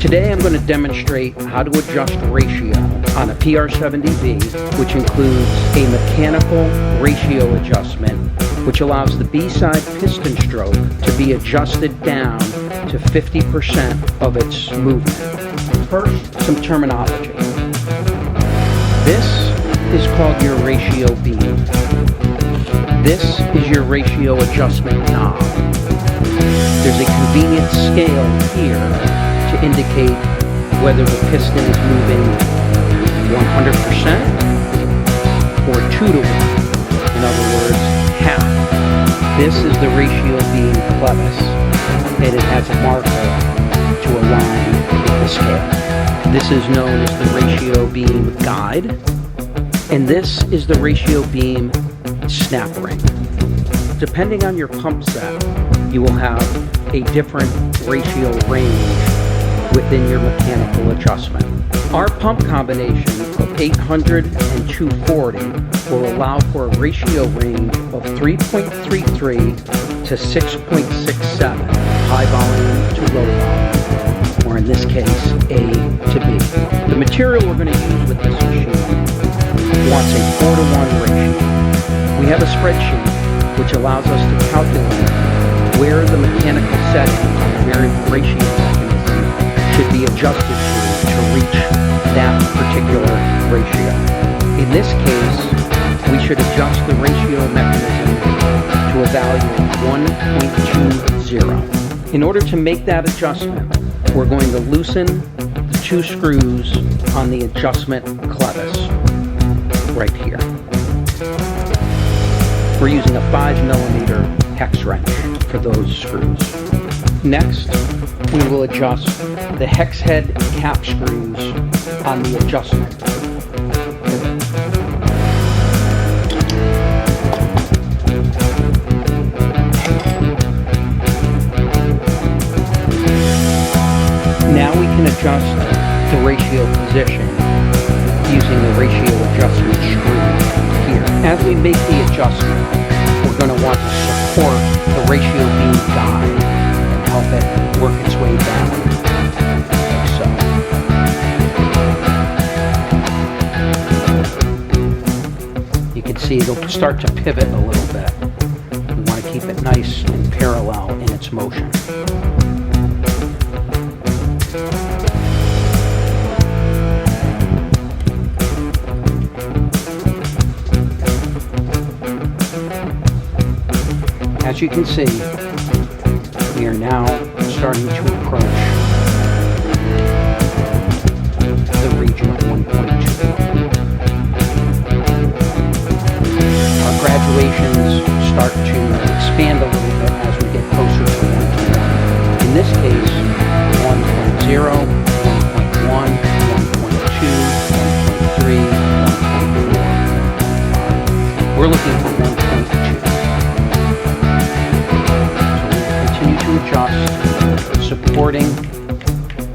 Today I'm going to demonstrate how to adjust ratio on a PR70V, which includes a mechanical ratio adjustment, which allows the B-side piston stroke to be adjusted down to 50% of its movement. First, some terminology. This is called your ratio beam. This is your ratio adjustment knob. There's a convenient scale here to indicate whether the piston is moving 100% or 2 to 1. In other words, half. This is the ratio beam clevis, and it has a marker to align with the scale. This is known as the ratio beam guide, and this is the ratio beam snap ring. Depending on your pump set, you will have a different ratio range within your mechanical adjustment. Our pump combination of 800 and 240 will allow for a ratio range of 3.33 to 6.67, high volume to low volume, or in this case, A to B. The material we're going to use with this machine wants a 4-to-1 ratio. We have a spreadsheet which allows us to calculate where the mechanical setting on the variable ratio mechanism should be adjusted to reach that particular ratio. In this case, we should adjust the ratio mechanism to a value of 1.20. In order to make that adjustment, we're going to loosen the 2 screws on the adjustment clevis right here. We're using a 5mm hex wrench for those screws. Next, we will adjust the hex head cap screws on the adjustment. Now we can adjust the ratio position using the ratio adjustment screw here. As we make the adjustment, we're going to want to support the ratio beam guide and help it work its way down, like so. You can see it'll start to pivot a little bit. We want to keep it nice and parallel in its motion. As you can see, we are now starting to approach the region of 1.2. Our graduations start to expand a little bit as we get closer to 1 to 1. In this case, 1.0, 1.1, 1.2, 1.3, 1.4. We're looking for 1.2. Adjust, supporting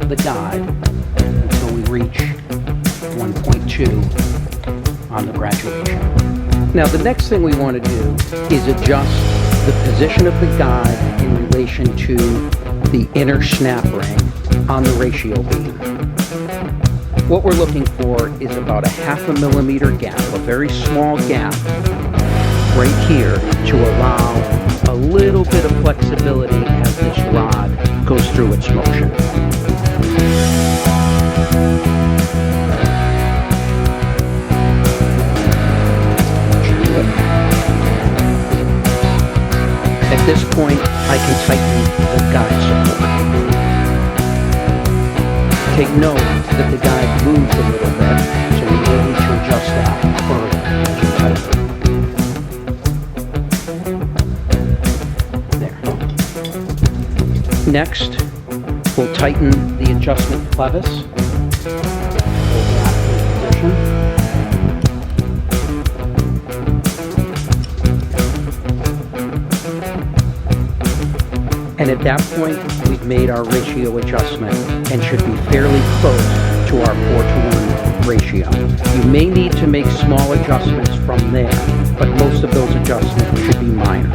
the guide until we reach 1.2 on the graduation. Now the next thing we want to do is adjust the position of the guide in relation to the inner snap ring on the ratio beam. What we're looking for is about a 0.5 millimeter gap, a very small gap right here to allow a little bit of flexibility as this rod goes through its motion. At this point, I can tighten the guide support. Take note that the guide moves a little bit, so we will need to adjust that further as you tighten it. Next, we'll tighten the adjustment clevis. Hold that in position. And at that point, we've made our ratio adjustment and should be fairly close to our 4-to-1 ratio. You may need to make small adjustments from there, but most of those adjustments should be minor.